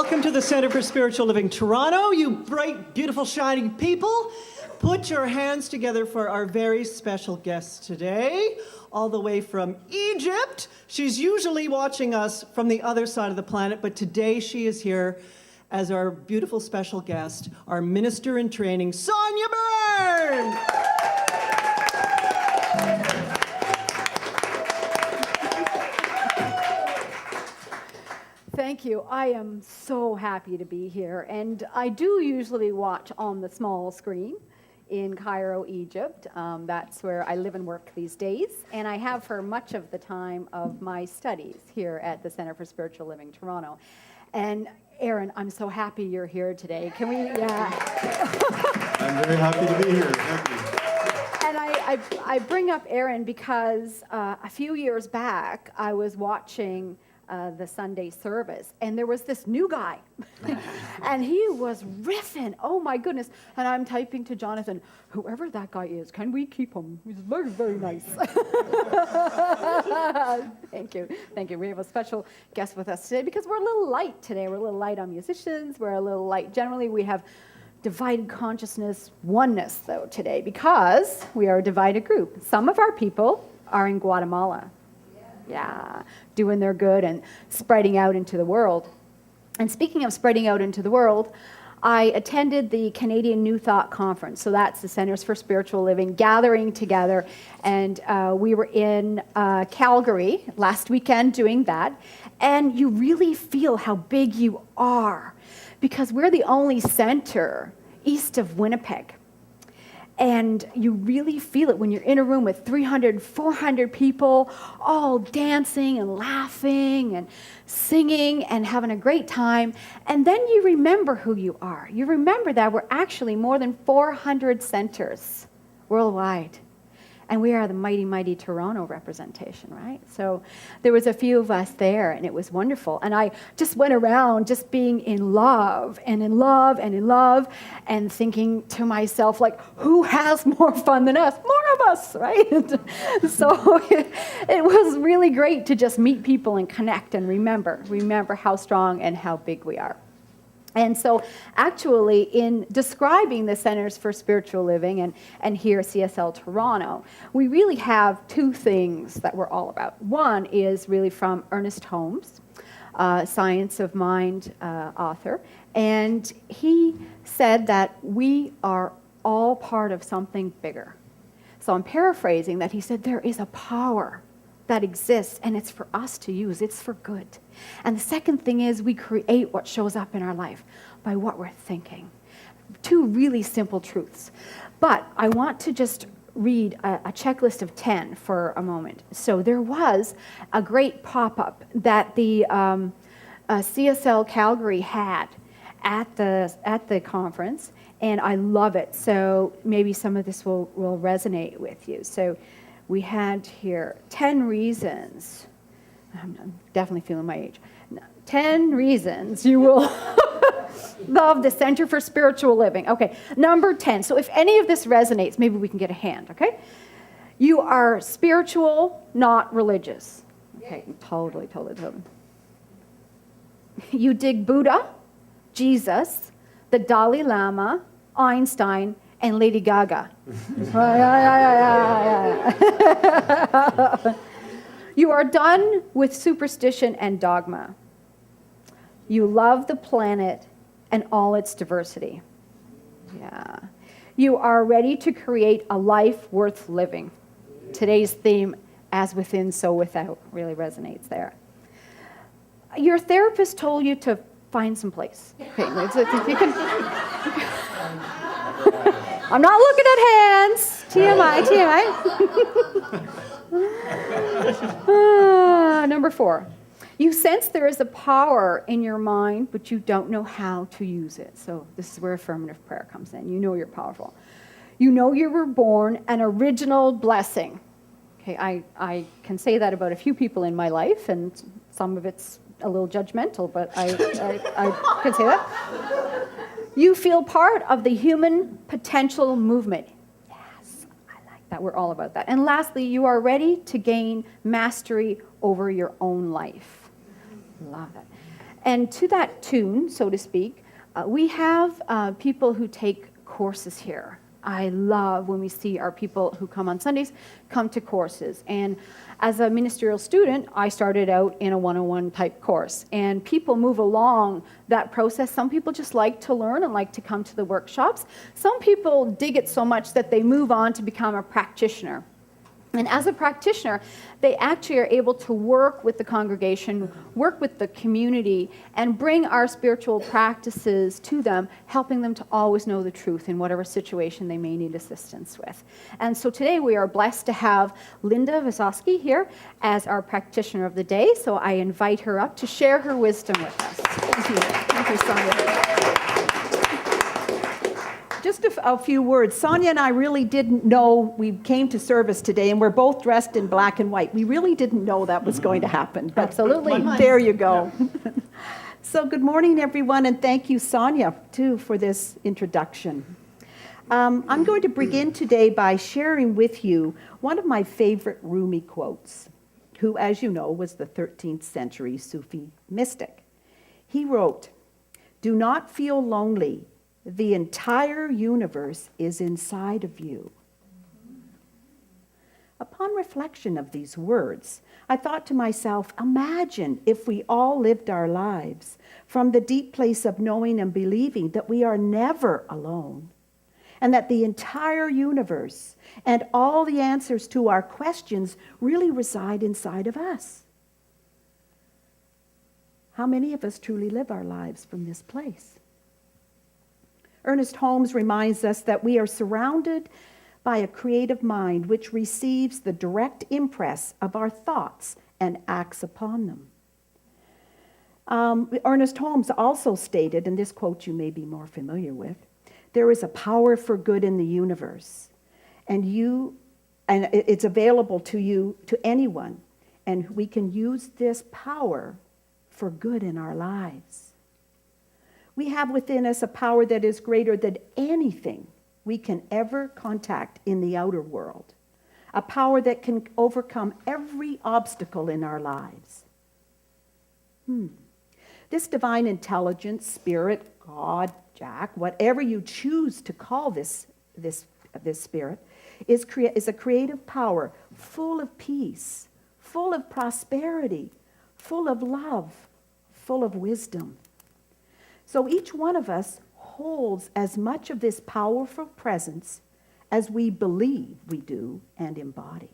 welcome to the Center for Spiritual Living Toronto, you bright, beautiful, shining people. Put your hands together for our very special guest today, all the way from Egypt. She's usually watching us from the other side of the planet, but today she is here as our beautiful special guest, our minister in training, Sonia Byrne. Thank you. I am so happy to be here. And I do usually watch on the small screen in Cairo, Egypt. That's where I live and work these days. And I have for much of the time of my studies here at the Center for Spiritual Living Toronto. And Aaron, I'm so happy you're here today. Can we, yeah. I'm very happy to be here. Thank you. And I bring up Aaron because a few years back, I was watching the Sunday service, and there was this new guy, and he was riffing. Oh my goodness! And I'm typing to Jonathan, whoever that guy is, can we keep him? He's very, very nice. Thank you, thank you. We have a special guest with us today because we're a little light today. We're a little light on musicians. We're a little light. Generally, we have divided consciousness oneness though today because we are a divided group. Some of our people are in Guatemala. Yeah, doing their good and spreading out into the world. And speaking of spreading out into the world, I attended the Canadian New Thought Conference. So that's the Centers for Spiritual Living gathering together. And we were in Calgary last weekend doing that. And you really feel how big you are because we're the only center east of Winnipeg. And you really feel it when you're in a room with 300, 400 people, all dancing and laughing and singing and having a great time. And then you remember who you are. You remember that we're actually more than 400 centers worldwide. And we are the mighty, mighty Toronto representation, right? So there was a few of us there, and it was wonderful. And I just went around just being in love and in love and in love and thinking to myself, like, who has more fun than us? More of us, right? So it was really great to just meet people and connect and remember how strong and how big we are. And so actually in describing the Centers for Spiritual Living and here CSL Toronto, we really have two things that we're all about. One is really from Ernest Holmes, Science of Mind author, and he said that we are all part of something bigger. So I'm paraphrasing that he said there is a power that exists, and it's for us to use. It's for good. And the second thing is we create what shows up in our life by what we're thinking. Two really simple truths. But I want to just read a checklist of 10 for a moment. So there was a great pop-up that the CSL Calgary had at the conference, and I love it. So maybe some of this will resonate with you. So we had here 10 reasons. I'm definitely feeling my age. 10 reasons you will love the Center for Spiritual Living. Okay, number 10. So if any of this resonates, maybe we can get a hand, okay? You are spiritual, not religious. Okay, totally. You dig Buddha, Jesus, the Dalai Lama, Einstein, and Lady Gaga. You are done with superstition and dogma. You love the planet and all its diversity. Yeah. You are ready to create a life worth living. Today's theme, as within, so without, really resonates there. Your therapist told you to find some place. Okay, you can. I'm not looking at hands. TMI. Number 4. You sense there is a power in your mind, but you don't know how to use it. So this is where affirmative prayer comes in. You know you're powerful. You know you were born an original blessing. Okay, I can say that about a few people in my life, and some of it's a little judgmental, but I can say that. You feel part of the human potential movement. Yes, I like that. We're all about that. And lastly, you are ready to gain mastery over your own life. Love that. And to that tune, so to speak, we have people who take courses here. I love when we see our people who come on Sundays come to courses. And as a ministerial student, I started out in a 101 type course. And people move along that process. Some people just like to learn and like to come to the workshops. Some people dig it so much that they move on to become a practitioner. And as a practitioner, they actually are able to work with the congregation, work with the community, and bring our spiritual practices to them, helping them to always know the truth in whatever situation they may need assistance with. And so today we are blessed to have Linda Visosky here as our practitioner of the day. So I invite her up to share her wisdom with us. Thank you. Thank you, Sonia. Just a few words. Sonia and I really didn't know we came to service today, and we're both dressed in black and white. We really didn't know that was going to happen. But Absolutely. there you go. So good morning, everyone, and thank you, Sonia, too, for this introduction. I'm going to begin today by sharing with you one of my favorite Rumi quotes, who, as you know, was the 13th century Sufi mystic. He wrote, "Do not feel lonely. The entire universe is inside of you." Upon reflection of these words, I thought to myself, imagine if we all lived our lives from the deep place of knowing and believing that we are never alone, and that the entire universe and all the answers to our questions really reside inside of us. How many of us truly live our lives from this place? Ernest Holmes reminds us that we are surrounded by a creative mind which receives the direct impress of our thoughts and acts upon them. Ernest Holmes also stated, and this quote you may be more familiar with, there is a power for good in the universe, and it's available to you, to anyone, and we can use this power for good in our lives. We have within us a power that is greater than anything we can ever contact in the outer world, a power that can overcome every obstacle in our lives. This divine intelligence, spirit, God, Jack, whatever you choose to call this spirit, is a creative power full of peace, full of prosperity, full of love, full of wisdom. So each one of us holds as much of this powerful presence as we believe we do and embody.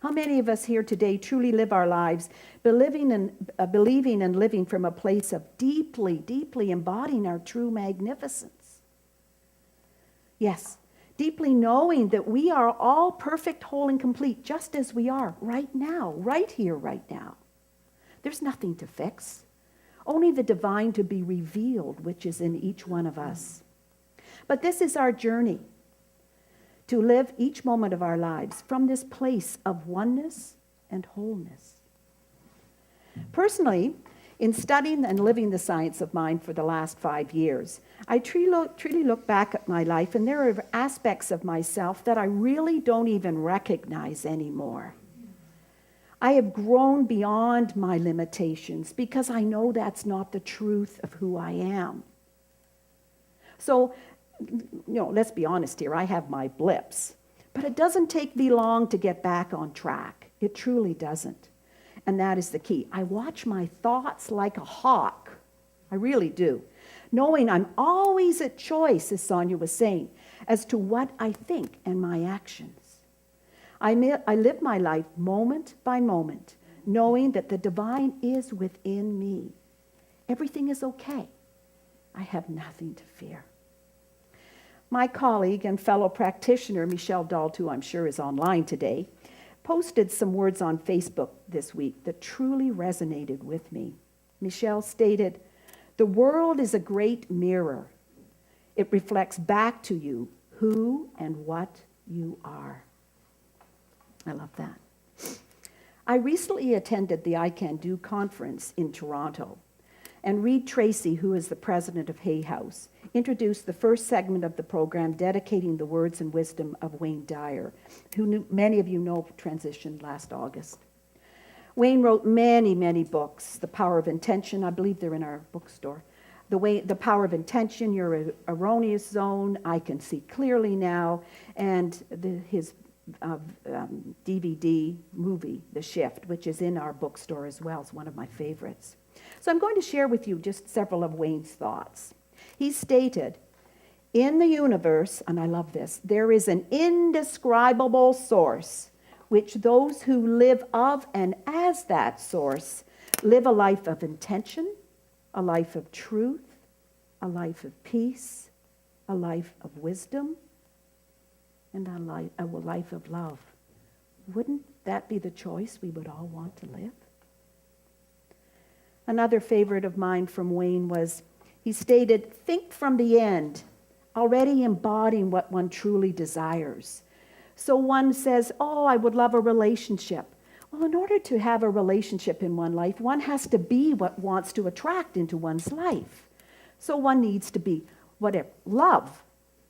How many of us here today truly live our lives believing and living from a place of deeply, deeply embodying our true magnificence? Yes, deeply knowing that we are all perfect, whole, and complete just as we are right now, right here, right now. There's nothing to fix. Only the divine to be revealed, which is in each one of us. But this is our journey, to live each moment of our lives from this place of oneness and wholeness. Personally, in studying and living the science of mind for the last 5 years, I truly look back at my life, and there are aspects of myself that I really don't even recognize anymore. I have grown beyond my limitations because I know that's not the truth of who I am. So, let's be honest here, I have my blips, but it doesn't take me long to get back on track. It truly doesn't. And that is the key. I watch my thoughts like a hawk. I really do. Knowing I'm always at choice, as Sonia was saying, as to what I think and my actions. I live my life moment by moment, knowing that the divine is within me. Everything is okay. I have nothing to fear. My colleague and fellow practitioner, Michelle Dalt, who I'm sure is online today, posted some words on Facebook this week that truly resonated with me. Michelle stated, "The world is a great mirror. It reflects back to you who and what you are." I love that. I recently attended the I Can Do conference in Toronto, and Reed Tracy, who is the president of Hay House, introduced the first segment of the program dedicating the words and wisdom of Wayne Dyer, who many of you know transitioned last August. Wayne wrote many, many books. The Power of Intention, I believe they're in our bookstore. The Power of Intention, Your Erroneous Zone, I Can See Clearly Now, and his DVD movie, The Shift, which is in our bookstore as well. It's one of my favorites. So I'm going to share with you just several of Wayne's thoughts. He stated, in the universe, and I love this, there is an indescribable source which those who live of and as that source live a life of intention, a life of truth, a life of peace, a life of wisdom, and a life of love. Wouldn't that be the choice we would all want to live? Another favorite of mine from Wayne was, he stated, think from the end, already embodying what one truly desires. So one says, oh, I would love a relationship. Well, in order to have a relationship in one life, one has to be what wants to attract into one's life. So one needs to be whatever, love,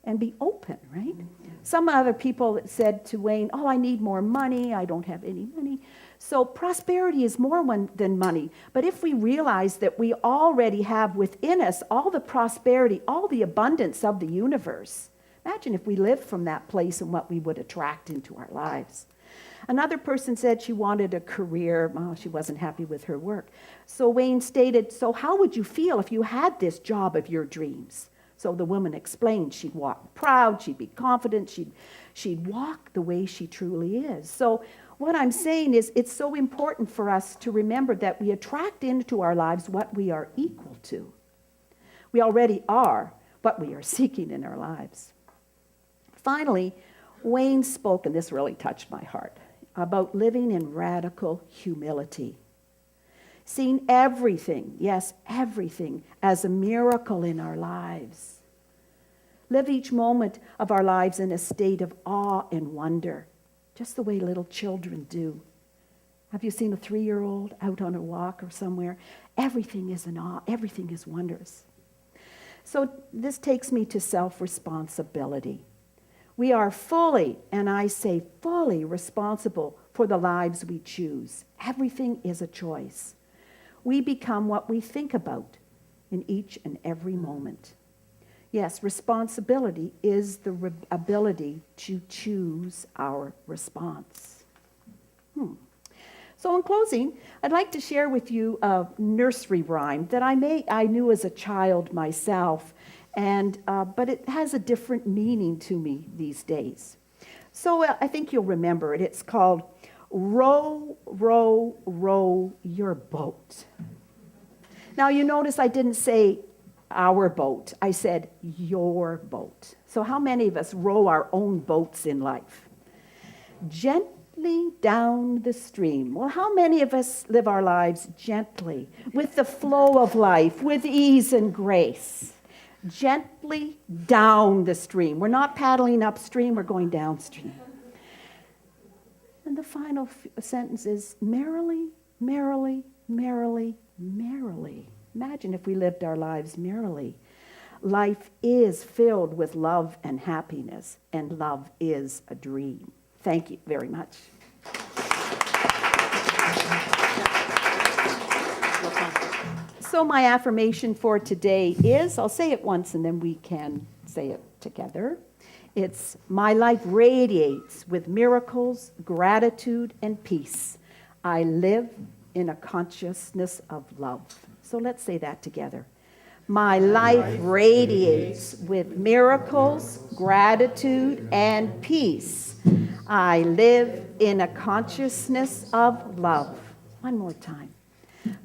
and be open, right? Some other people said to Wayne, oh, I need more money. I don't have any money. So prosperity is more than money. But if we realize that we already have within us all the prosperity, all the abundance of the universe, imagine if we lived from that place and what we would attract into our lives. Another person said she wanted a career. Oh, she wasn't happy with her work. So Wayne stated, so how would you feel if you had this job of your dreams? So the woman explained she'd walk proud, she'd be confident, she'd walk the way she truly is. So what I'm saying is it's so important for us to remember that we attract into our lives what we are equal to. We already are what we are seeking in our lives. Finally, Wayne spoke, and this really touched my heart, about living in radical humility. Seeing everything, yes, everything, as a miracle in our lives. Live each moment of our lives in a state of awe and wonder, just the way little children do. Have you seen a 3-year-old out on a walk or somewhere? Everything is in awe, everything is wondrous. So this takes me to self-responsibility. We are fully, and I say fully, responsible for the lives we choose. Everything is a choice. We become what we think about in each and every moment. Yes, responsibility is the ability to choose our response. So in closing, I'd like to share with you a nursery rhyme that I knew as a child myself, but it has a different meaning to me these days. So I think you'll remember it. It's called Row, Row, Row Your Boat. Now you notice I didn't say our boat. I said your boat. So how many of us row our own boats in life? Gently down the stream. Well, how many of us live our lives gently, with the flow of life, with ease and grace? Gently down the stream. We're not paddling upstream, we're going downstream. And the final sentence is merrily, merrily, merrily, merrily. Imagine if we lived our lives merrily. Life is filled with love and happiness, and love is a dream. Thank you very much. So my affirmation for today is, I'll say it once and then we can say it together. It's, my life radiates with miracles, gratitude, and peace. I live in a consciousness of love. So let's say that together. My life radiates with miracles, gratitude, and peace. I live in a consciousness of love. One more time.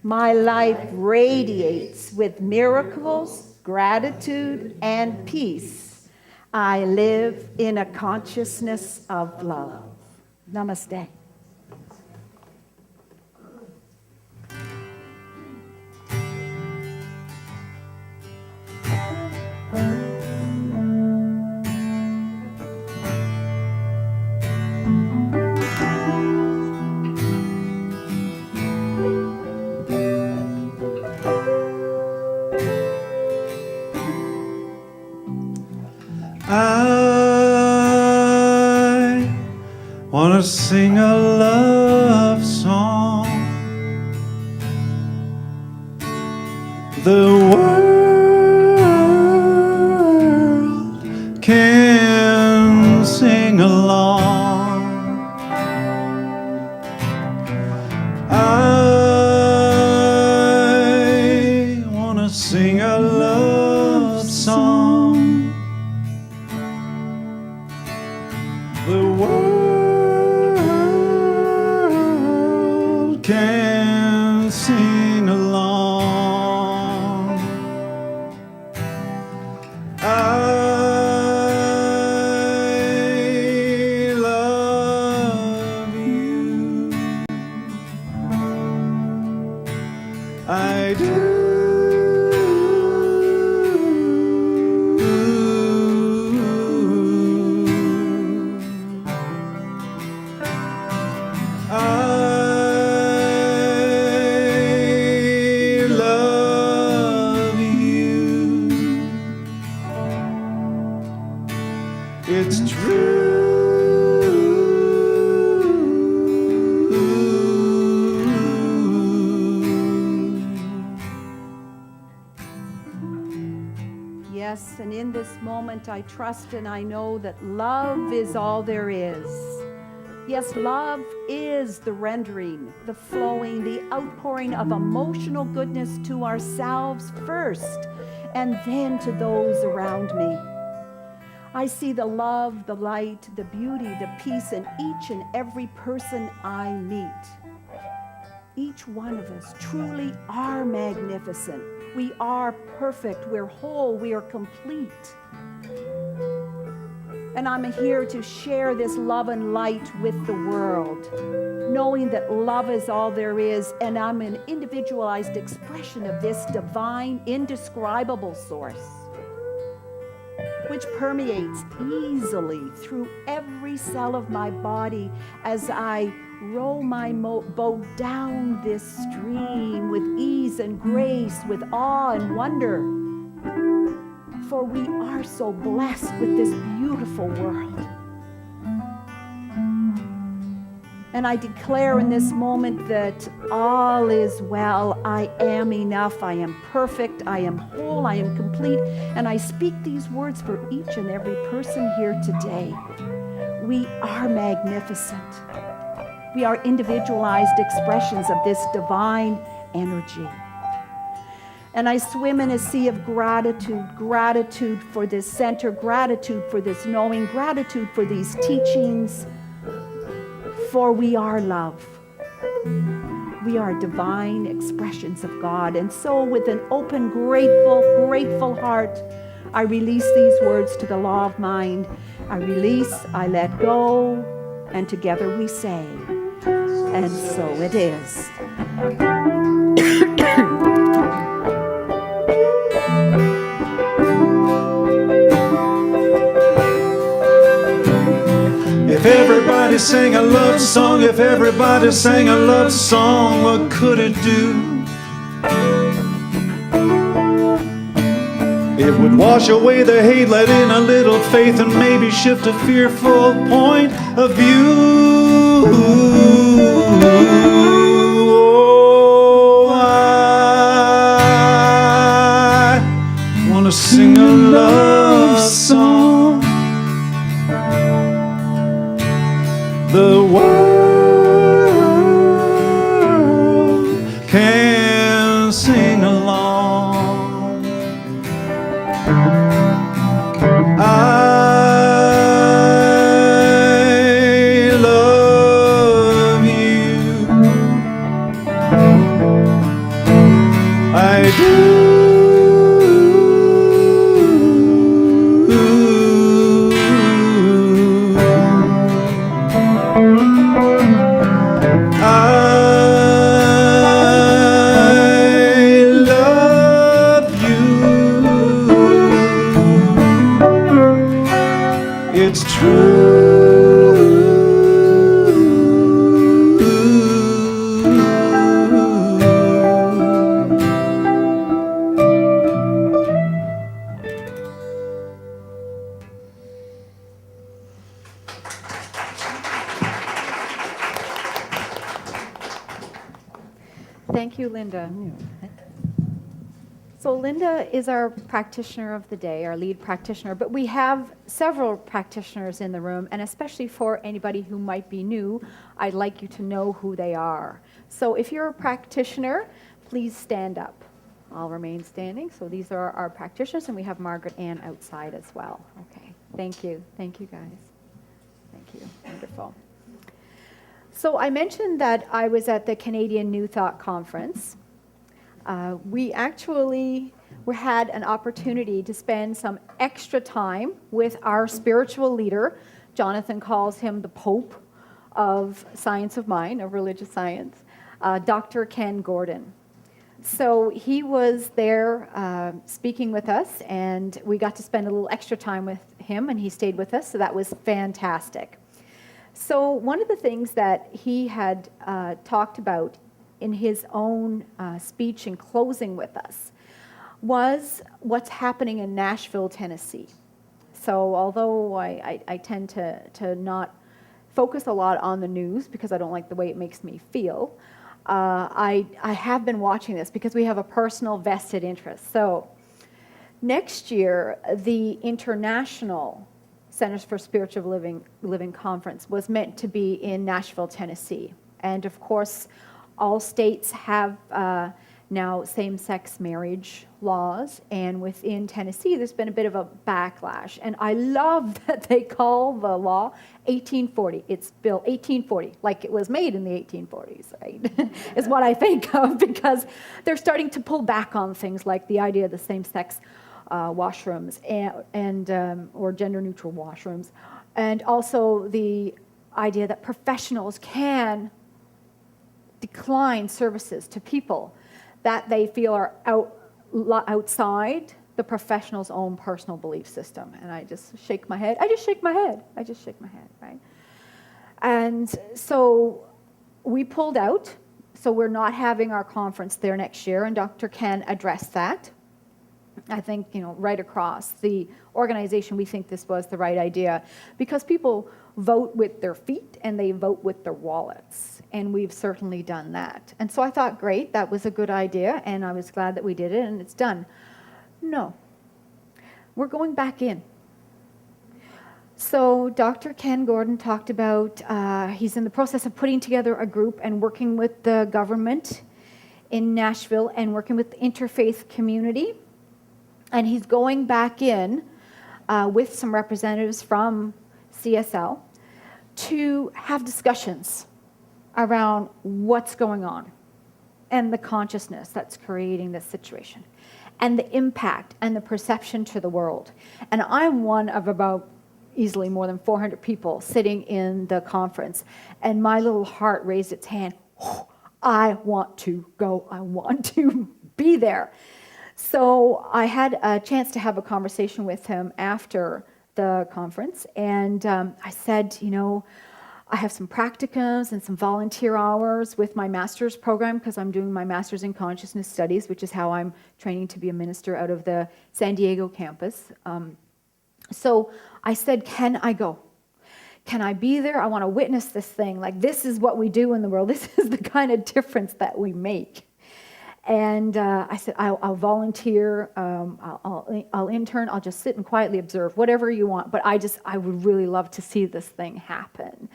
My life radiates with miracles, gratitude, and peace. I live in a consciousness of love. Namaste. I want to sing a love song sing along. I wanna sing a love song. The world can sing along. I love you. I do. I love you. It's true. Yes, and in this moment I trust and I know that love is all there is. Yes, love is the rendering, the flowing, the outpouring of emotional goodness to ourselves first, and then to those around me. I see the love, the light, the beauty, the peace in each and every person I meet. Each one of us truly are magnificent. We are perfect, we're whole, we are complete. And I'm here to share this love and light with the world, knowing that love is all there is, and I'm an individualized expression of this divine, indescribable source, which permeates easily through every cell of my body as I row my boat down this stream with ease and grace, with awe and wonder. For we are so blessed with this beautiful world. And I declare in this moment that all is well. I am enough. I am perfect. I am whole. I am complete. And I speak these words for each and every person here today. We are magnificent. We are individualized expressions of this divine energy. And I swim in a sea of gratitude, gratitude for this center, gratitude for this knowing, gratitude for these teachings, for we are love. We are divine expressions of God. And so with an open, grateful heart, I release these words to the law of mind. I release, I let go, and together we say, and so it is. If everybody sang a love song, if everybody sang a love song, what could it do? It would wash away the hate, let in a little faith, and maybe shift a fearful point of view. Oh, I want to sing a love song. The world can sing along. I love you. I do. It's true. Thank you, Linda. So Linda is our practitioner of the day, our lead practitioner, but we have several practitioners in the room, and especially for anybody who might be new, I'd like you to know who they are. So if you're a practitioner, please stand up. I'll remain standing. So these are our practitioners, and we have Margaret Ann outside as well. Okay, thank you. Thank you, guys. Thank you. Wonderful. So I mentioned that I was at the Canadian New Thought Conference. We actually had an opportunity to spend some extra time with our spiritual leader. Jonathan calls him the Pope of science of mind, of religious science, Dr. Ken Gordon. So he was there speaking with us, and we got to spend a little extra time with him, and he stayed with us, so that was fantastic. So one of the things that he had talked about in his own speech in closing with us was what's happening in Nashville, Tennessee. So although I tend to not focus a lot on the news because I don't like the way it makes me feel, I have been watching this because we have a personal vested interest. So next year, the International Centers for Spiritual Living Conference was meant to be in Nashville, Tennessee. And of course, all states have now same-sex marriage laws, and within Tennessee, there's been a bit of a backlash. And I love that they call the law 1840. It's Bill 1840, like it was made in the 1840s, right? Is what I think of, because they're starting to pull back on things like the idea of the same-sex washrooms and or gender-neutral washrooms, and also the idea that professionals can decline services to people that they feel are outside the professional's own personal belief system. And I just shake my head. I just shake my head, right? And so we pulled out. So we're not having our conference there next year, and Dr. Ken addressed that. I think, right across the organization, we think this was the right idea because people vote with their feet and they vote with their wallets, and we've certainly done that. And so I thought, great, that was a good idea, and I was glad that we did it, and it's done. No, we're going back in. So Dr. Ken Gordon talked about, he's in the process of putting together a group and working with the government in Nashville and working with the interfaith community. And he's going back in with some representatives from CSL to have discussions around what's going on and the consciousness that's creating this situation and the impact and the perception to the world. And I'm one of about easily more than 400 people sitting in the conference, and my little heart raised its hand. Oh, I want to go. I want to be there. So I had a chance to have a conversation with him after the conference, and I said, I have some practicums and some volunteer hours with my master's program because I'm doing my master's in consciousness studies, which is how I'm training to be a minister out of the San Diego campus. So I said, can I go? Can I be there? I want to witness this thing. Like, this is what we do in the world. This is the kind of difference that we make. And I said, I'll volunteer, I'll intern, I'll just sit and quietly observe, whatever you want, but I would really love to see this thing happen.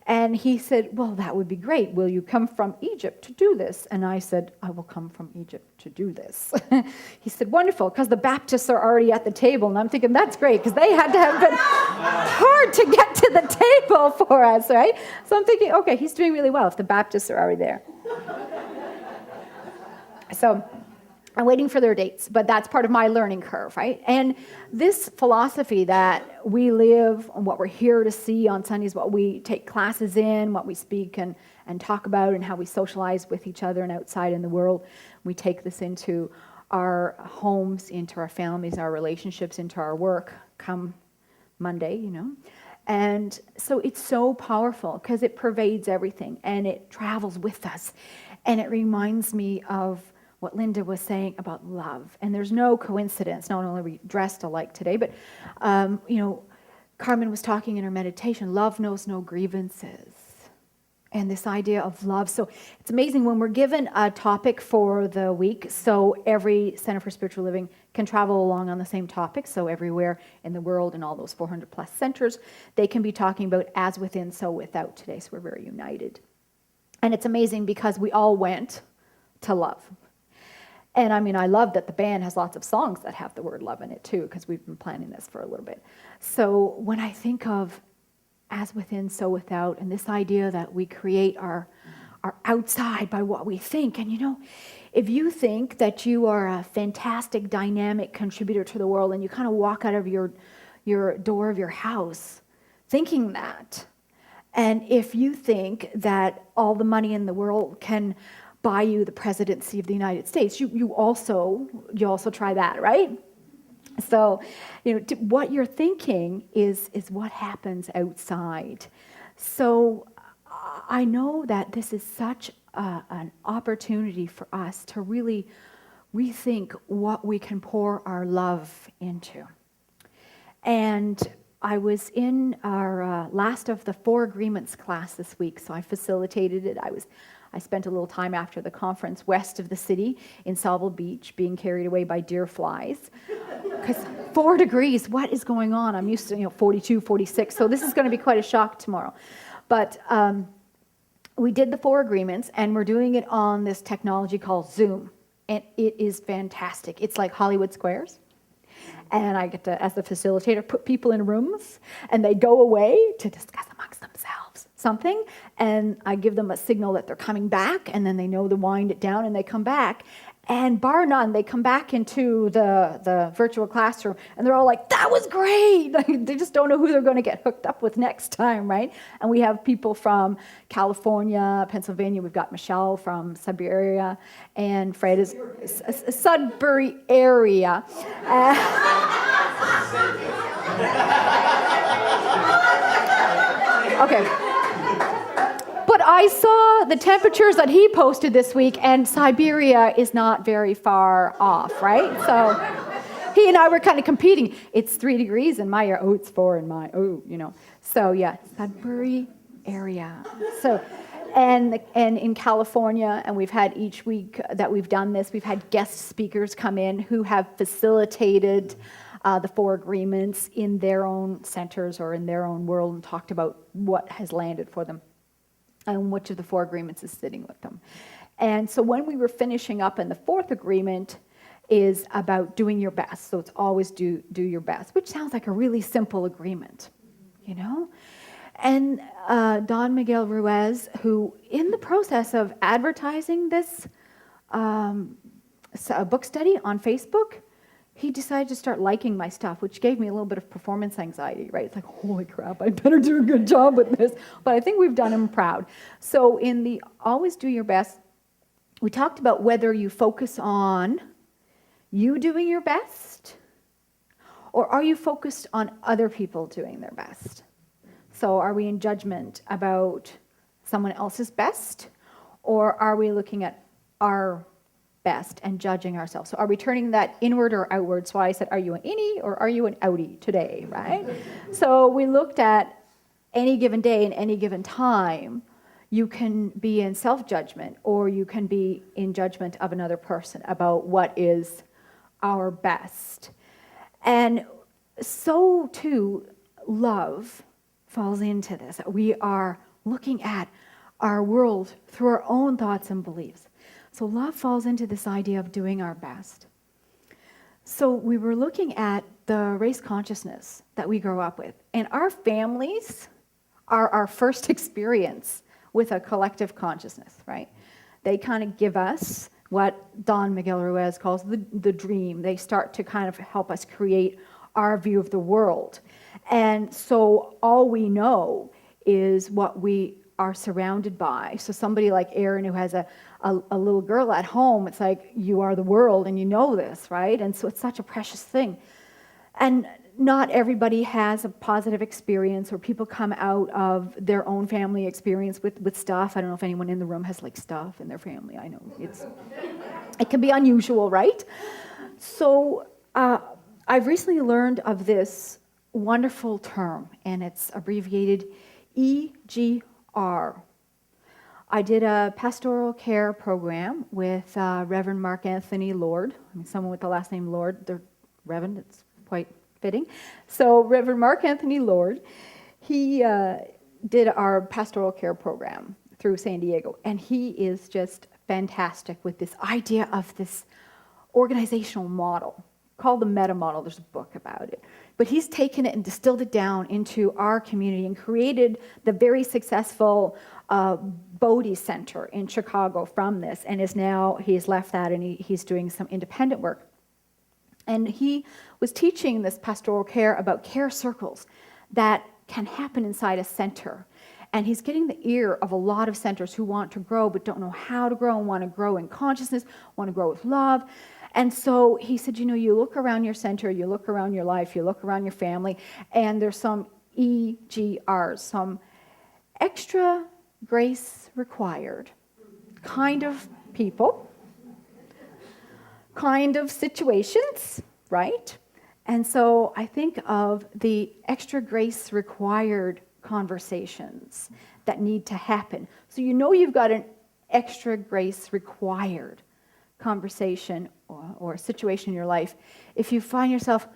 And he said, well, that would be great. Will you come from Egypt to do this? And I said, I will come from Egypt to do this. He said, wonderful, because the Baptists are already at the table. And I'm thinking, that's great, because they had to have been hard to get to the table for us, right? So I'm thinking, okay, he's doing really well if the Baptists are already there. So I'm waiting for their dates, but that's part of my learning curve, right? And this philosophy that we live, and what we're here to see on Sundays, what we take classes in, what we speak and talk about, and how we socialize with each other and outside in the world, we take this into our homes, into our families, our relationships, into our work come Monday, And so it's so powerful because it pervades everything and it travels with us. And it reminds me of what Linda was saying about love. And there's no coincidence, not only are we dressed alike today, but, Carmen was talking in her meditation, love knows no grievances. and this idea of love. So it's amazing when we're given a topic for the week, so every Center for Spiritual Living can travel along on the same topic, so everywhere in the world in all those 400 plus centers, they can be talking about as within, so without today, so we're very united. And it's amazing because we all went to love. And I mean, I love that the band has lots of songs that have the word love in it too, because we've been planning this for a little bit. So when I think of as within, so without, and this idea that we create our outside by what we think. And you know, if you think that you are a fantastic, dynamic contributor to the world, and you kind of walk out of your door of your house thinking that, and if you think that all the money in the world can buy you the presidency of the United States, you also try that, right? So, you know, what you're thinking is what happens outside. So I know that this is such an opportunity for us to really rethink what we can pour our love into. And I was in our last of the 4 agreements class this week, so I facilitated it. I spent a little time after the conference west of the city in Sauble Beach being carried away by deer flies. Because 4 degrees, what is going on? I'm used to 42, 46, so this is going to be quite a shock tomorrow. But we did the 4 agreements, and we're doing it on this technology called Zoom. And it is fantastic. It's like Hollywood Squares. And I get to, as the facilitator, put people in rooms, and they go away to discuss amongst themselves something, and I give them a signal that they're coming back, and then they know to wind it down, and they come back. And bar none, they come back into the virtual classroom, and they're all like, that was great! They just don't know who they're going to get hooked up with next time, right? And we have people from California, Pennsylvania. We've got Michelle from Sudbury area, and Fred is Sudbury area. Okay. But I saw the temperatures that he posted this week, and Siberia is not very far off, right? So he and I were kind of competing. It's 3 degrees in my area. Oh, it's 4 in my, So yeah, Sudbury area. So, and in California, and we've had each week that we've done this, we've had guest speakers come in who have facilitated the 4 agreements in their own centers or in their own world and talked about what has landed for them and which of the 4 agreements is sitting with them. And so when we were finishing up, and the 4th agreement is about doing your best. So it's always do your best, which sounds like a really simple agreement, you know? And Don Miguel Ruiz, who in the process of advertising this book study on Facebook, he decided to start liking my stuff, which gave me a little bit of performance anxiety, right? It's like, holy crap, I better do a good job with this. But I think we've done him proud. So in the always do your best, we talked about whether you focus on you doing your best, or are you focused on other people doing their best? So are we in judgment about someone else's best, or are we looking at our best and judging ourselves? So are we turning that inward or outward? So I said, are you an innie or are you an outie today, right? So we looked at any given day and any given time, you can be in self-judgment or you can be in judgment of another person about what is our best. And so too, love falls into this. We are looking at our world through our own thoughts and beliefs. So love falls into this idea of doing our best. So we were looking at the race consciousness that we grow up with. And our families are our first experience with a collective consciousness, right? They kind of give us what Don Miguel Ruiz calls the dream. They start to kind of help us create our view of the world. And so all we know is what we are surrounded by. So somebody like Aaron who has a little girl at home, it's like, you are the world and you know this, right? And so it's such a precious thing. And not everybody has a positive experience, or people come out of their own family experience with stuff. I don't know if anyone in the room has like stuff in their family. I know it can be unusual, right? So I've recently learned of this wonderful term, and it's abbreviated EGR. I did a pastoral care program with Reverend Mark Anthony Lord. I mean, someone with the last name Lord, the Reverend, it's quite fitting. So Reverend Mark Anthony Lord, he did our pastoral care program through San Diego, and he is just fantastic with this idea of this organizational model called the meta model. There's a book about it. But he's taken it and distilled it down into our community and created the very successful Bodhi Center in Chicago from this, and he's left that and he's doing some independent work. And he was teaching this pastoral care about care circles that can happen inside a center. And he's getting the ear of a lot of centers who want to grow but don't know how to grow and want to grow in consciousness, want to grow with love. And so he said, you look around your center, you look around your life, you look around your family, and there's some EGRs, some extra grace required kind of people, kind of situations, right? And so I think of the extra grace required conversations that need to happen. So you've got an extra grace required conversation or situation in your life if you find yourself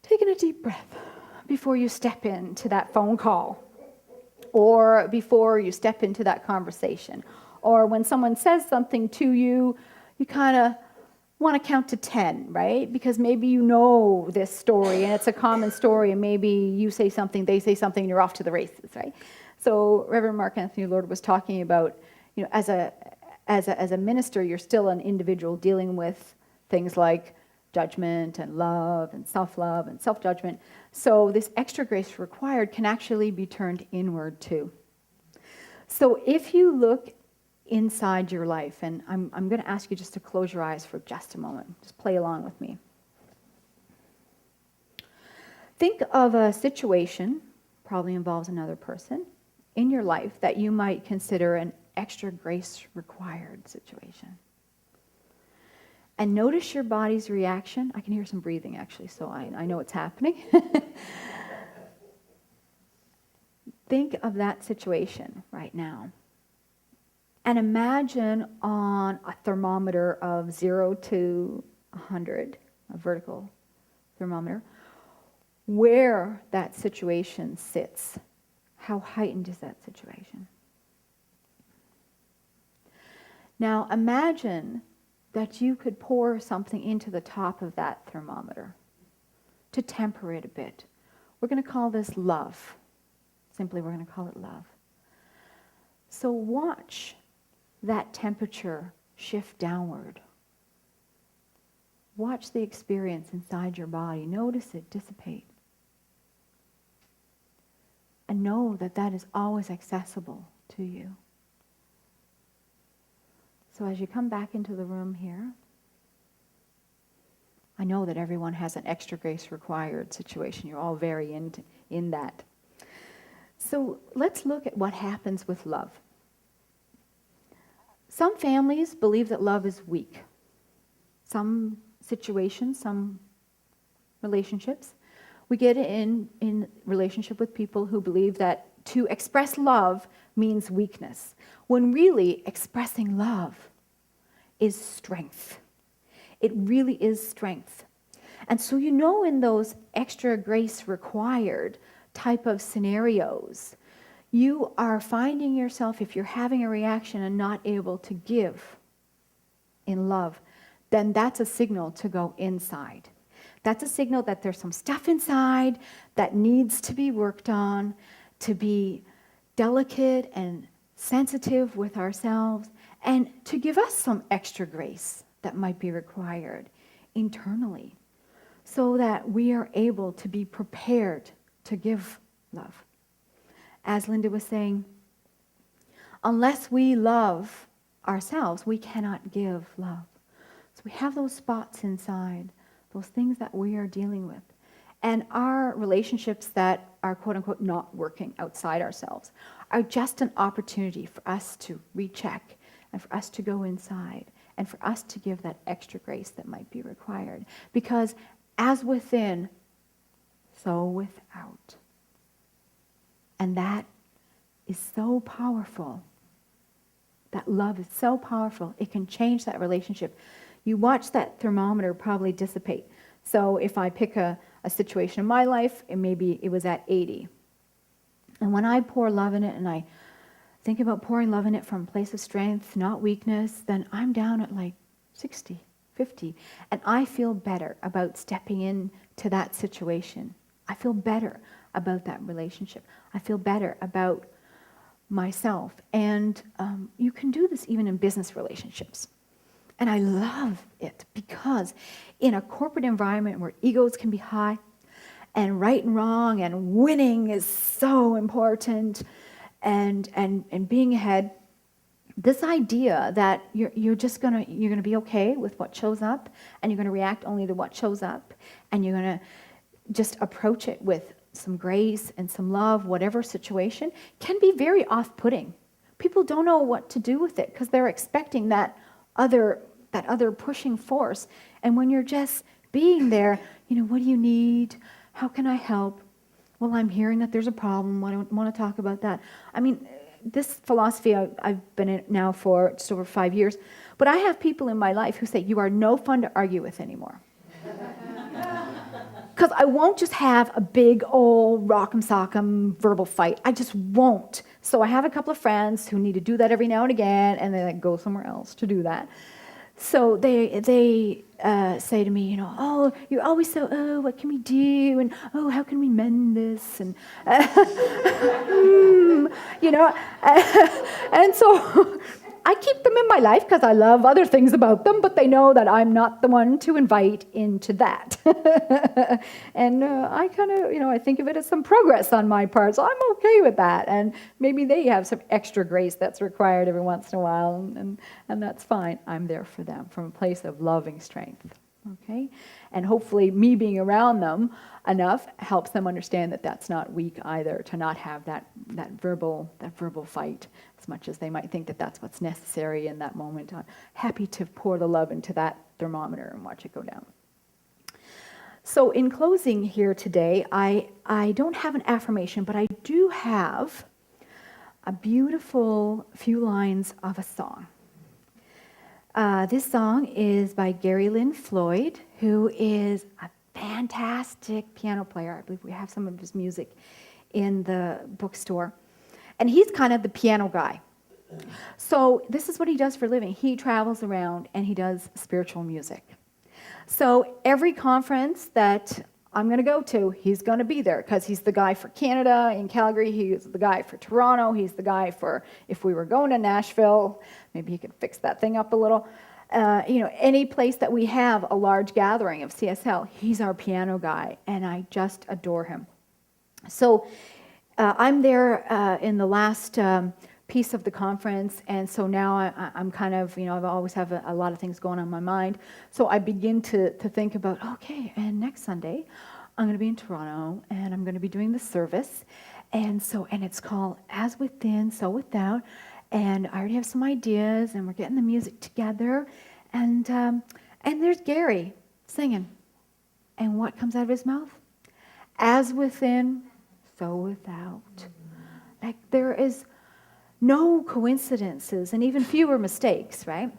taking a deep breath before you step into that phone call, or before you step into that conversation, or when someone says something to you, you kind of want to count to 10, right? Because maybe you know this story and it's a common story, and maybe you say something, they say something, and you're off to the races, right? So Reverend Mark Anthony Lord was talking about, as a minister, you're still an individual dealing with things like judgment and love and self-judgment. So this extra grace required can actually be turned inward too. So if you look inside your life, and I'm going to ask you just to close your eyes for just a moment. Just play along with me. Think of a situation, probably involves another person, in your life that you might consider an extra grace required situation. And notice your body's reaction. I can hear some breathing actually, so I know it's happening. Think of that situation right now. And imagine on a thermometer of 0 to 100, a vertical thermometer, where that situation sits. How heightened is that situation? Now imagine that you could pour something into the top of that thermometer to temper it a bit. We're going to call this love. Simply, we're going to call it love. So watch that temperature shift downward. Watch the experience inside your body. Notice it dissipate. And know that that is always accessible to you. So as you come back into the room here, I know that everyone has an extra grace required situation. You're all very in that. So let's look at what happens with love. Some families believe that love is weak. Some situations, some relationships, we get in relationship with people who believe that to express love means weakness, when really expressing love is strength. It really is strength. And so in those extra grace required type of scenarios, you are finding yourself, if you're having a reaction and not able to give in love, then that's a signal to go inside. That's a signal that there's some stuff inside that needs to be worked on, to be delicate and sensitive with ourselves, and to give us some extra grace that might be required internally, so that we are able to be prepared to give love. As Linda was saying, unless we love ourselves, we cannot give love. So we have those spots inside, those things that we are dealing with. And our relationships that are quote-unquote not working outside ourselves are just an opportunity for us to recheck and for us to go inside and for us to give that extra grace that might be required. Because as within, so without. And that is so powerful That love is so powerful. It can change that relationship. You watch that thermometer probably dissipate. So if I pick a situation in my life, and maybe it was at 80. And when I pour love in it, and I think about pouring love in it from a place of strength, not weakness, then I'm down at like 60, 50. And I feel better about stepping into that situation. I feel better about that relationship. I feel better about myself. And you can do this even in business relationships. And I love it because in a corporate environment where egos can be high and right and wrong and winning is so important and being ahead, this idea that you're gonna be okay with what shows up, and you're gonna react only to what shows up, and you're gonna just approach it with some grace and some love, whatever situation, can be very off-putting. People don't know what to do with it because they're expecting that other pushing force. And when you're just being there, what do you need? How can I help? Well, I'm hearing that there's a problem. I don't want to talk about that. I mean, this philosophy I've been in now for just over 5 years, but I have people in my life who say, you are no fun to argue with anymore. Because I won't just have a big old rock'em sock'em verbal fight. I just won't. So I have a couple of friends who need to do that every now and again, and they go somewhere else to do that. So they say to me, oh, you're always so, oh, what can we do? And, oh, how can we mend this? And, and so I keep them in my life because I love other things about them, but they know that I'm not the one to invite into that. And I kind of, I think of it as some progress on my part, so I'm okay with that. And maybe they have some extra grace that's required every once in a while, and that's fine. I'm there for them from a place of loving strength. Okay? And hopefully me being around them enough helps them understand that that's not weak either, to not have that verbal fight, as much as they might think that that's what's necessary in that moment. I'm happy to pour the love into that thermometer and watch it go down. So in closing here today, I don't have an affirmation, but I do have a beautiful few lines of a song. This song is by Gary Lynn Floyd, who is a fantastic piano player. I believe we have some of his music in the bookstore. And he's kind of the piano guy. So this is what he does for a living. He travels around and he does spiritual music. So every conference that I'm going to go to, he's going to be there because he's the guy for Canada in Calgary. He's the guy for Toronto. He's the guy for, if we were going to Nashville, maybe he could fix that thing up a little. Any place that we have a large gathering of CSL, he's our piano guy, and I just adore him. So I'm there in the last piece of the conference, and so now I'm kind of, I've always have a lot of things going on in my mind. So I begin to think about, okay, and next Sunday I'm going to be in Toronto, and I'm going to be doing the service, and it's called As Within, So Without, and I already have some ideas, and we're getting the music together, and there's Gary singing, and what comes out of his mouth? As within, so without. Like there is no coincidences and even fewer mistakes, right?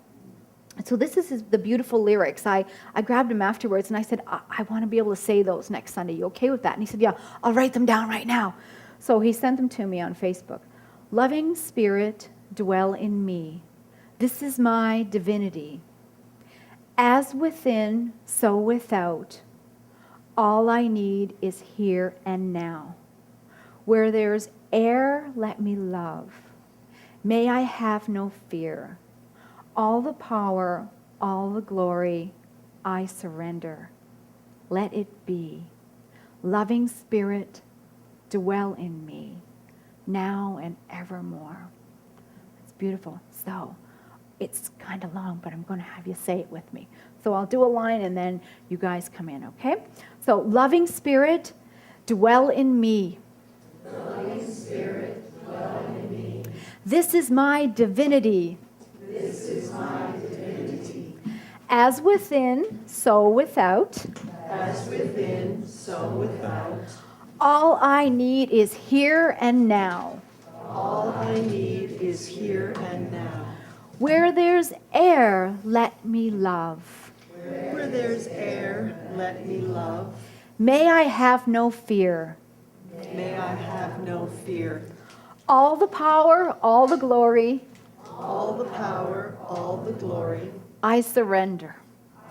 So this is the beautiful lyrics. I grabbed him afterwards and I said, I want to be able to say those next Sunday. You okay with that? And he said, yeah, I'll write them down right now. So he sent them to me on Facebook. Loving Spirit, dwell in me. This is my divinity. As within, so without. All I need is here and now. Where there's air, let me love. May I have no fear. All the power, all the glory, I surrender. Let it be. Loving Spirit, dwell in me, now and evermore. It's beautiful. So, it's kind of long, but I'm going to have you say it with me. So I'll do a line and then you guys come in, okay? So, loving Spirit, dwell in me. Loving Spirit, dwell in me. This is my divinity. This is my divinity. As within, so without. As within, so without. All I need is here and now. All I need is here and now. Where there's air, let me love. Where there's air, let me love. May I have no fear. May I have no fear. All the power, all the glory, All the power, all the glory, I surrender.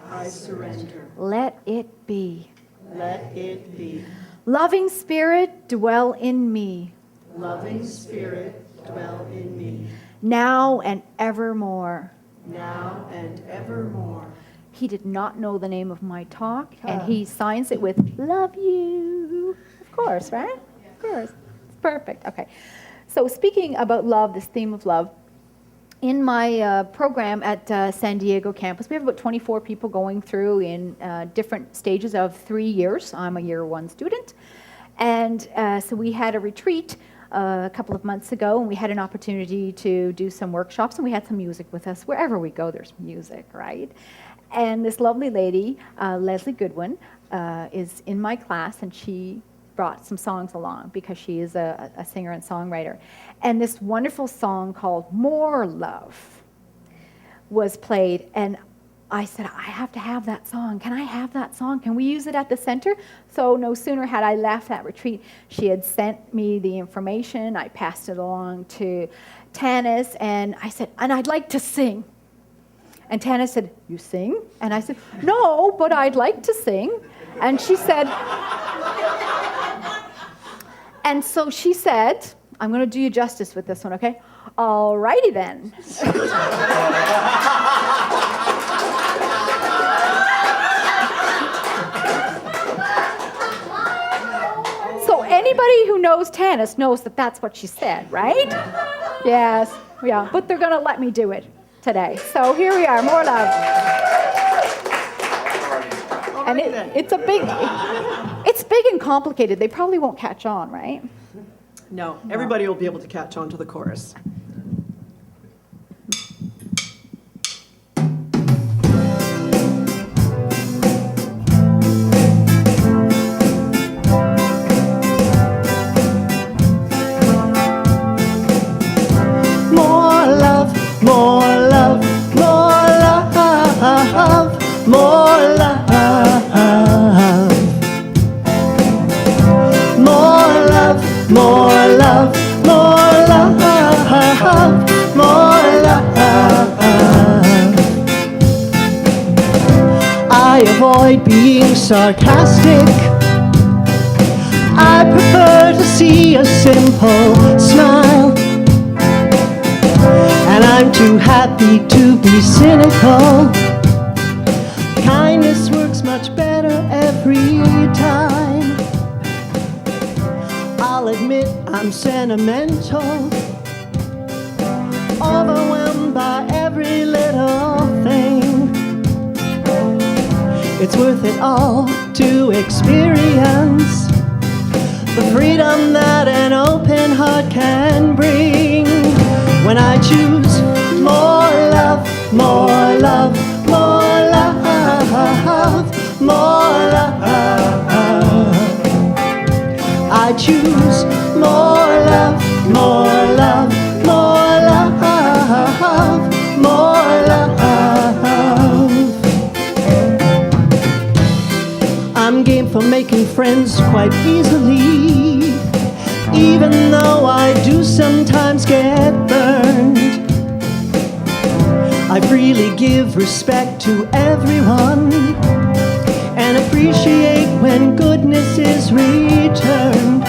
I surrender. Let it be. Let it be. Loving Spirit, dwell in me, Loving Spirit, dwell in me, now and evermore. now and evermore. He did not know the name of my talk, and he signs it with, love you. Of course, right? Of course. It's perfect. Okay. So speaking about love, this theme of love, in my program at San Diego campus, we have about 24 people going through in different stages of 3 years. I'm a year 1 student. And so we had a retreat a couple of months ago, and we had an opportunity to do some workshops, and we had some music with us. Wherever we go, there's music, right? And this lovely lady, Leslie Goodwin, is in my class, and she brought some songs along because she is a singer and songwriter. And this wonderful song called More Love was played, and I said, I have to have that song. Can I have that song? Can we use it at the center? So no sooner had I left that retreat, she had sent me the information. I passed it along to Tanis, and I said, and I'd like to sing. And Tanis said, you sing? And I said, no, but I'd like to sing. And she said, and so she said, I'm going to do you justice with this one, okay? All righty then. So anybody who knows Tanis knows that that's what she said, right? Yes, yeah, but they're going to let me do it today. So here we are, More Love. And it's big and complicated. They probably won't catch on, right? No, everybody will be able to catch on to the chorus. More love, more love, more love, more love. More love, more love, more love, more love. I avoid being sarcastic. I prefer to see a simple smile. And I'm too happy to be cynical. Kindness works much better every time. I'll admit I'm sentimental, overwhelmed by every little thing. It's worth it all to experience the freedom that an open heart can bring. When I choose more love, more love, more love, more love, I choose more love, more love, more love, more love. I'm game for making friends quite easily, even though I do sometimes get burned. I freely give respect to everyone and appreciate when goodness is returned.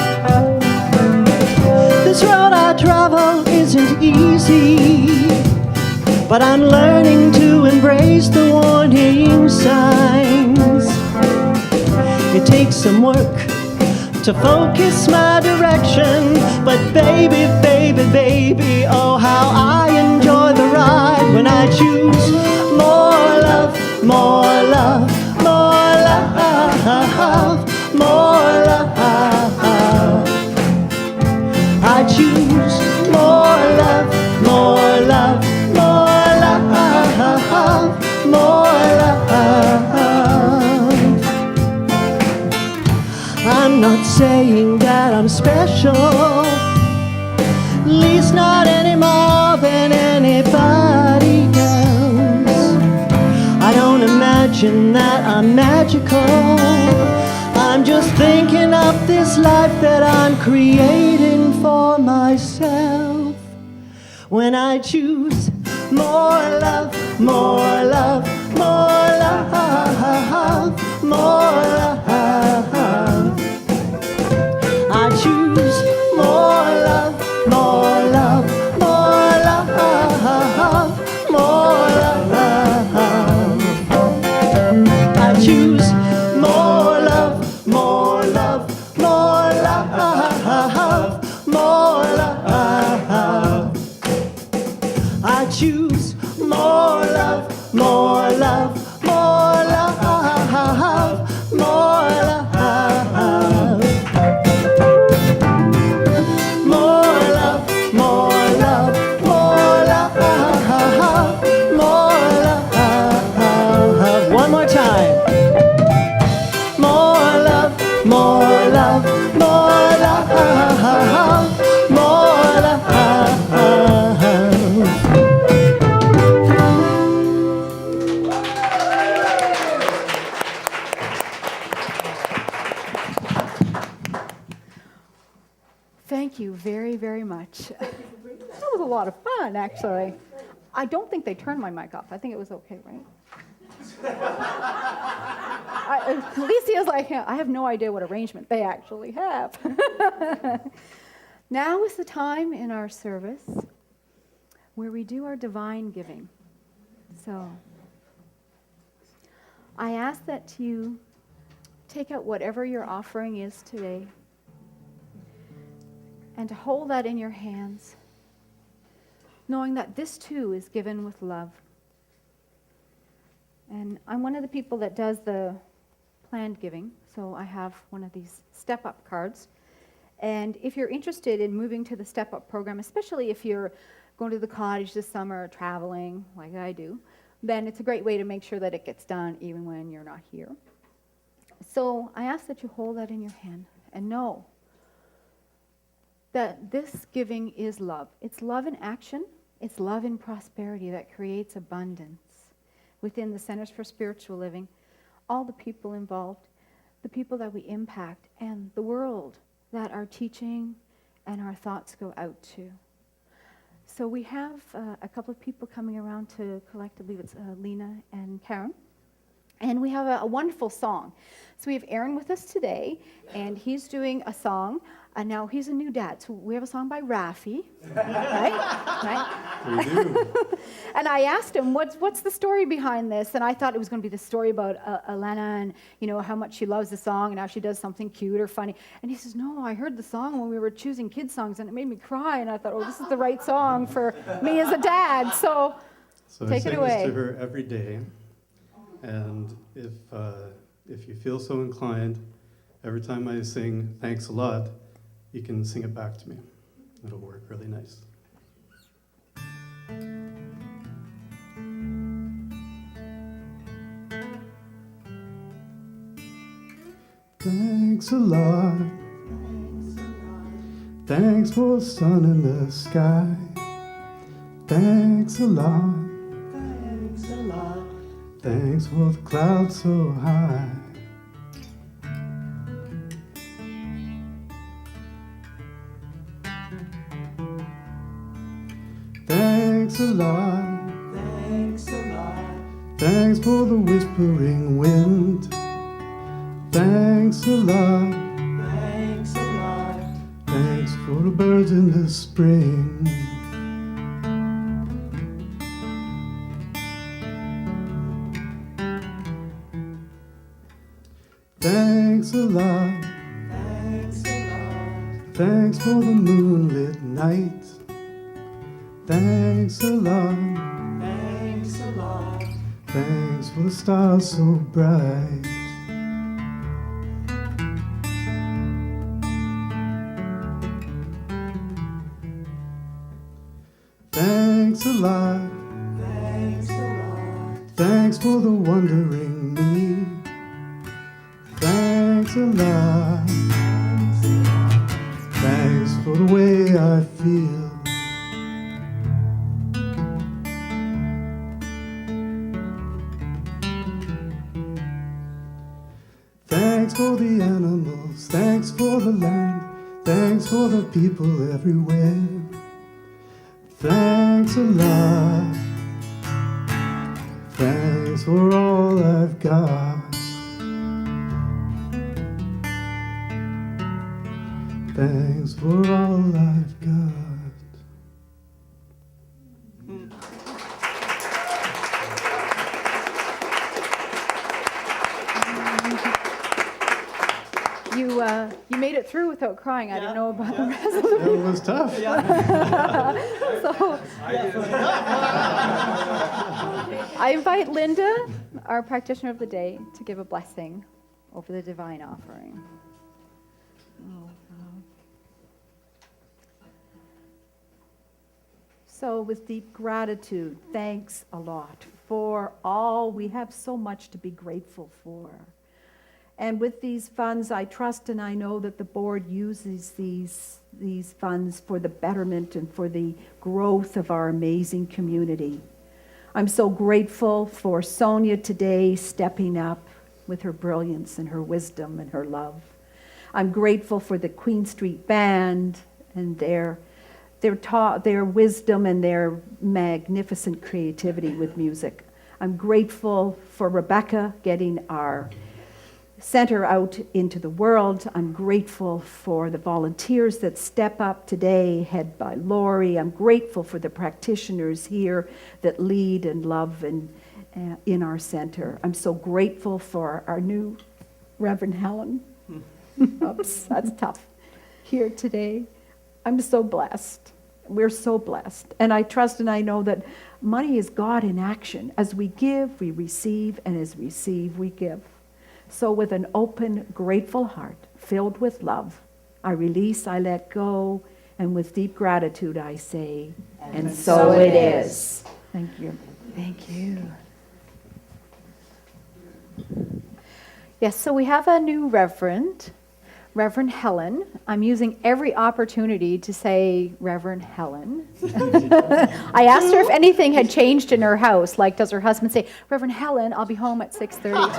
This road I travel isn't easy, but I'm learning to embrace the warning signs. It takes some work to focus my direction, but baby, baby, baby, oh how I enjoy the ride when I choose more love, more love, more love, more love. I choose more love, more love, more love, more love. I'm not saying that I'm special, least not any more than anybody magical. I'm just thinking up this life that I'm creating for myself. When I choose more love, more love, more love, more love. I choose more love, more love, more love, more love. I choose more love, more love, more love, more love. I choose more love, more love, more love, more love. More love, more love, more love, more love. One more time. More love, more love, more love, more love. Thank you very, very much. That was a lot of fun, actually. I don't think they turned my mic off. I think it was okay, right? Alicia's like, I have no idea what arrangement they actually have. Now is the time in our service where we do our divine giving. So I ask that you take out whatever your offering is today and to hold that in your hands, knowing that this too is given with love. And I'm one of the people that does the planned giving, so I have one of these step-up cards. And if you're interested in moving to the step-up program, especially if you're going to the cottage this summer or traveling like I do, then it's a great way to make sure that it gets done even when you're not here. So I ask that you hold that in your hand and know that this giving is love. It's love in action. It's love in prosperity that creates abundance within the Centers for Spiritual Living, all the people involved, the people that we impact, and the world that our teaching and our thoughts go out to. So we have a couple of people coming around to collect, I believe it's Lena and Karen. And we have a wonderful song. So we have Aaron with us today, and he's doing a song. And now he's a new dad. So we have a song by Rafi, right? We do. And I asked him, what's the story behind this? And I thought it was going to be the story about Elena and, you know, how much she loves the song and how she does something cute or funny. And he says, no, I heard the song when we were choosing kids' songs, and it made me cry. And I thought, oh, this is the right song for me as a dad. So take it away. I sing this to her every day. And if you feel so inclined, every time I sing thanks a lot, you can sing it back to me. It'll work really nice. Thanks a lot. Thanks for the sun in the sky. Thanks a lot. Thanks a lot. Thanks for the clouds so high. Thanks a lot. Thanks a lot. Thanks for the whispering wind. Thanks a lot. Thanks a lot. Thanks for the birds in the spring. Thanks a lot. Thanks a lot. Thanks for the moonlit night. Thanks a lot. Thanks a lot. Thanks for the stars so bright. Thanks a lot. Thanks a lot. Thanks for the wondering me. Thanks a lot. Thanks for the way I feel. Thanks for the animals, thanks for the land, thanks for the people everywhere. Thanks a lot, thanks for all I've got. Thanks for all I've got. You made it through without crying. I don't know about the rest of It was tough. So I invite Linda, our practitioner of the day, to give a blessing over the divine offering. So with deep gratitude, thanks a lot for all. We have so much to be grateful for. And with these funds, I trust and I know that the board uses these funds for the betterment and for the growth of our amazing community. I'm so grateful for Sonia today stepping up with her brilliance and her wisdom and her love. I'm grateful for the Queen Street Band and their wisdom and their magnificent creativity with music. I'm grateful for Rebecca getting our center out into the world. I'm grateful for the volunteers that step up today, head by Lori. I'm grateful for the practitioners here that lead and love in our center. I'm so grateful for our new Reverend Helen. Oops, that's tough. Here today. I'm so blessed. We're so blessed. And I trust and I know that money is God in action. As we give, we receive, and as we receive, we give. So with an open, grateful heart, filled with love, I release, I let go, and with deep gratitude I say, and so it is. Thank you. Thank you. Yes, so we have a new Reverend Helen. I'm using every opportunity to say Reverend Helen. I asked her if anything had changed in her house. Like, does her husband say, Reverend Helen, I'll be home at 6:30 tonight.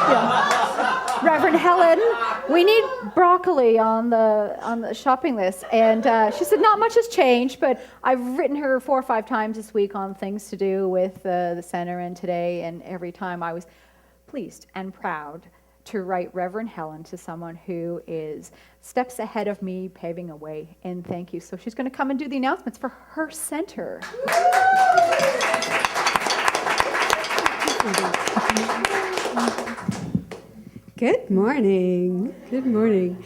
Yeah. Reverend Helen, we need broccoli on the shopping list. And she said, not much has changed, but I've written her 4 or 5 times this week on things to do with the center and today. And every time I was pleased and proud to write Reverend Helen to someone who is steps ahead of me, paving a way. And thank you. So she's going to come and do the announcements for her center. Good morning. Good morning.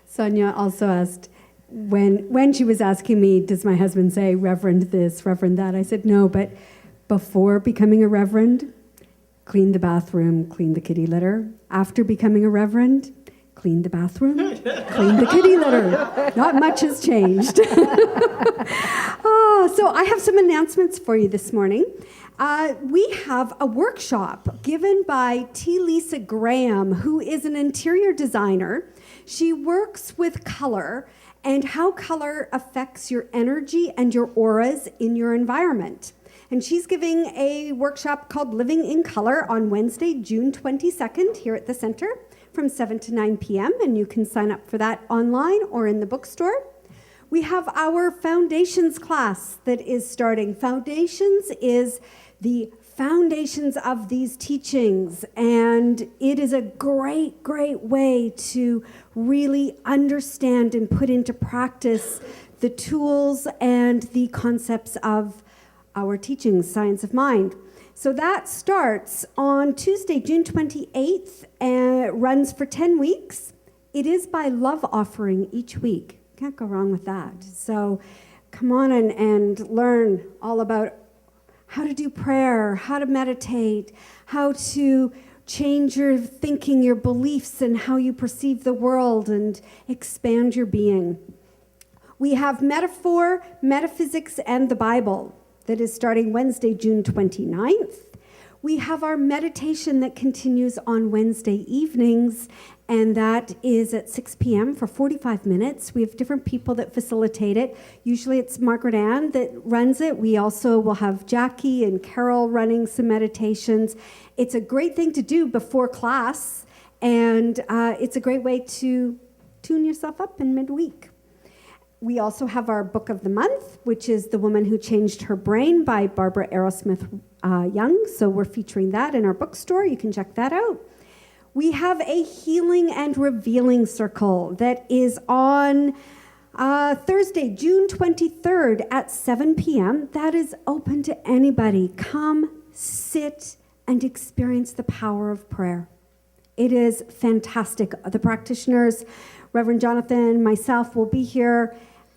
Sonia also asked, when she was asking me, does my husband say Reverend this, Reverend that? I said no, but before becoming a Reverend, clean the bathroom, clean the kitty litter. After becoming a Reverend, clean the bathroom, clean the kitty litter. Not much has changed. So I have some announcements for you this morning. We have a workshop given by T. Lisa Graham, who is an interior designer. She works with color and how color affects your energy and your auras in your environment. And she's giving a workshop called Living in Color on Wednesday, June 22nd here at the center from 7 to 9 p.m. And you can sign up for that online or in the bookstore. We have our Foundations class that is starting. Foundations is the foundations of these teachings, and it is a great, great way to really understand and put into practice the tools and the concepts of our teachings, Science of Mind. So that starts on Tuesday, June 28th, and runs for 10 weeks. It is by love offering each week. Can't go wrong with that. So come on and learn all about how to do prayer, how to meditate, how to change your thinking, your beliefs, and how you perceive the world, and expand your being. We have Metaphor, Metaphysics, and the Bible that is starting Wednesday, June 29th. We have our meditation that continues on Wednesday evenings, and that is at 6 p.m. for 45 minutes. We have different people that facilitate it. Usually it's Margaret Ann that runs it. We also will have Jackie and Carol running some meditations. It's a great thing to do before class, And it's a great way to tune yourself up in midweek. We also have our book of the month, which is The Woman Who Changed Her Brain by Barbara Arrowsmith Young. So we're featuring that in our bookstore. You can check that out. We have a healing and revealing circle that is on Thursday, June 23rd at 7 p.m. That is open to anybody. Come, sit, and experience the power of prayer. It is fantastic. The practitioners, Reverend Jonathan, myself, will be here.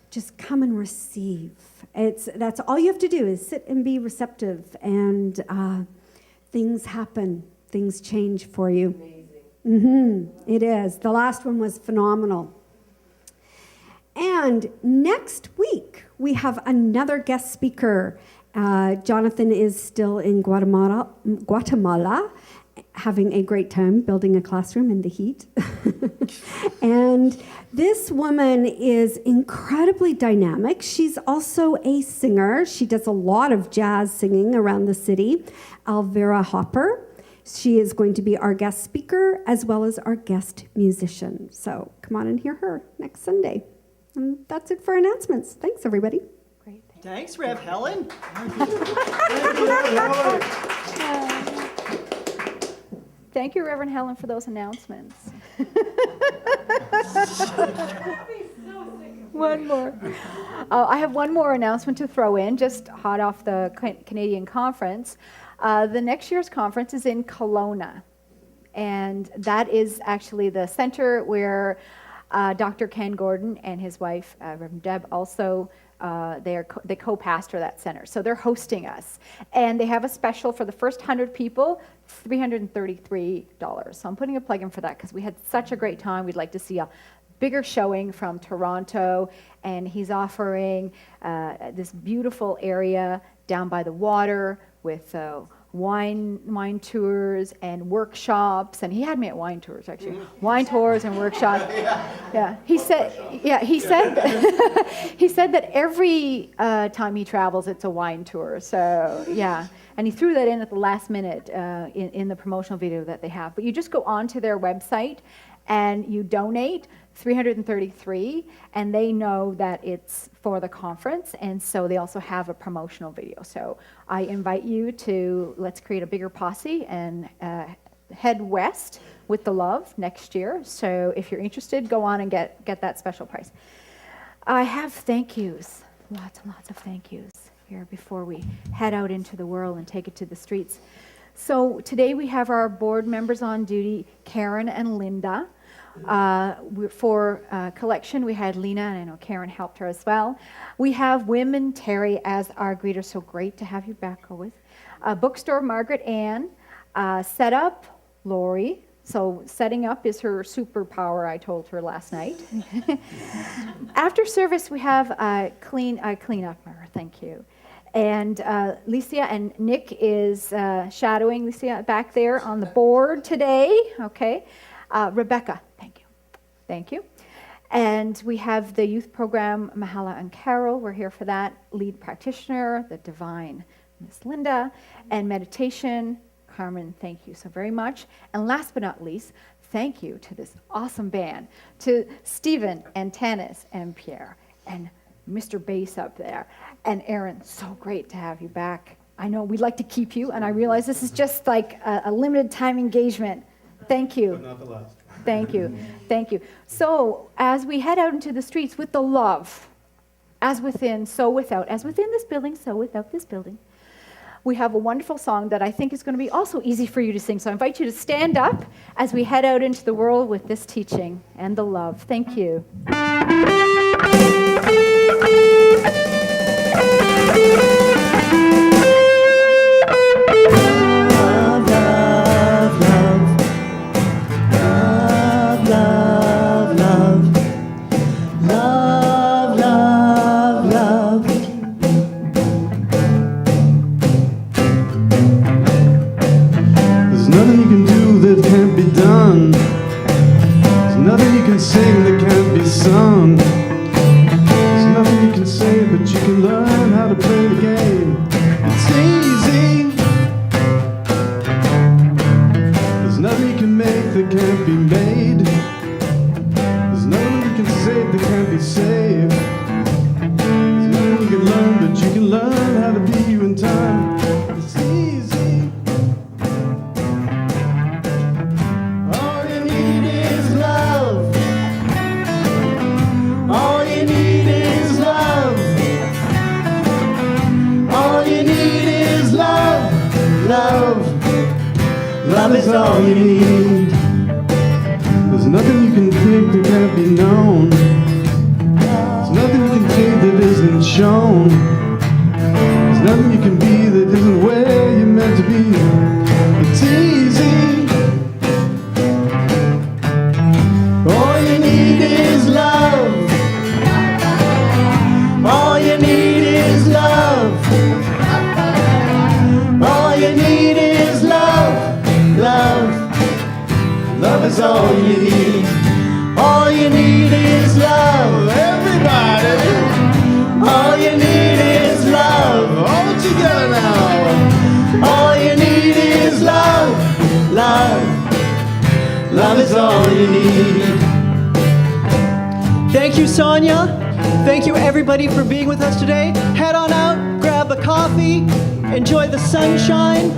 Just come and receive. That's all you have to do is sit and be receptive, and things happen. Things change for you. Amazing. It is. The last one was phenomenal. And next week, we have another guest speaker. Jonathan is still in Guatemala, having a great time building a classroom in the heat. And this woman is incredibly dynamic. She's also a singer. She does a lot of jazz singing around the city. Elvira Hopper. She is going to be our guest speaker as well as our guest musician. So come on and hear her next Sunday. And that's it for announcements. Thanks, everybody. Great. Thanks, Rev Helen. Thank you, Reverend Helen, for those announcements. One more. I have one more announcement to throw in, just hot off the Canadian conference. The next year's conference is in Kelowna, and that is actually the center where Dr. Ken Gordon and his wife, Reverend Deb, also they co-pastor that center. So they're hosting us. And they have a special for the first 100 people, $333. So I'm putting a plug in for that because we had such a great time. We'd like to see a bigger showing from Toronto. And he's offering this beautiful area down by the water with wine tours and workshops, and he had me at wine tours actually. Wine tours and workshops. Yeah. He said he said that every time he travels it's a wine tour. So yeah. And he threw that in at the last minute in the promotional video that they have. But you just go onto their website and you donate $333, and they know that it's for the conference, and so they also have a promotional video. So I invite you to let's create a bigger posse and head west with the love next year. So if you're interested, go on and get that special price. I have thank yous, lots and lots of thank yous here before we head out into the world and take it to the streets. So today we have our board members on duty, Karen and Linda. For collection, we had Lena, and I know Karen helped her as well. We have Wim and Terry as our greeters, so great to have you back always. Bookstore, Margaret Ann. Setup, Lori. So setting up is her superpower, I told her last night. After service, we have clean up, thank you. And Licia and Nick is shadowing Licia back there on the board today, okay. Rebecca, thank you. And we have the youth program, Mahala and Carol, we're here for that. Lead practitioner, the divine Miss Linda, and meditation, Carmen, thank you so very much. And last but not least, thank you to this awesome band, to Stephen and Tanis and Pierre and Mr. Bass up there, and Aaron, so great to have you back. I know we'd like to keep you, and I realize this is just like a limited time engagement. Thank you. But not the last. Thank you. Thank you. So as we head out into the streets with the love, as within, so without, as within this building, so without this building, we have a wonderful song that I think is going to be also easy for you to sing. So I invite you to stand up as we head out into the world with this teaching and the love. Thank you. Sing that can't be sung. There's nothing you can say, but you can learn how to play the game. It's easy. There's nothing you can make that can't be is all you need. There's nothing you can think that can't be known. There's nothing you can think that isn't shown. There's nothing you can be that isn't where you're meant to be. It's easy. All you need is love. All you need is love. All you need is love. Love. Love is all you need. All you need is love. Everybody. All you need is love. All together now. All you need is love. Love. Love is all you need. Thank you, Sonia. Thank you, everybody, for being with us today. Head on out, grab a coffee, enjoy the sunshine.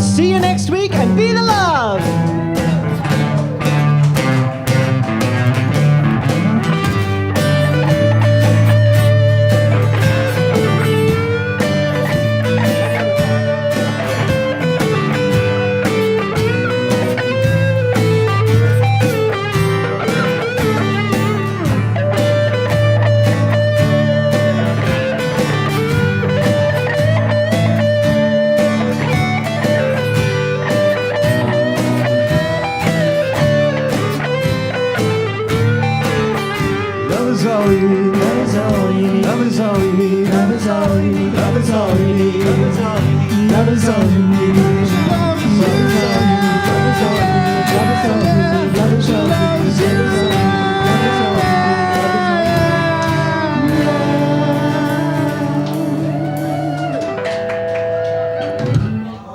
See you next week, and be the love. Love is all you need. Love is all you need. Love is all you need. Love is all you need. Love is all you need. Love is all you need. Love is all you need.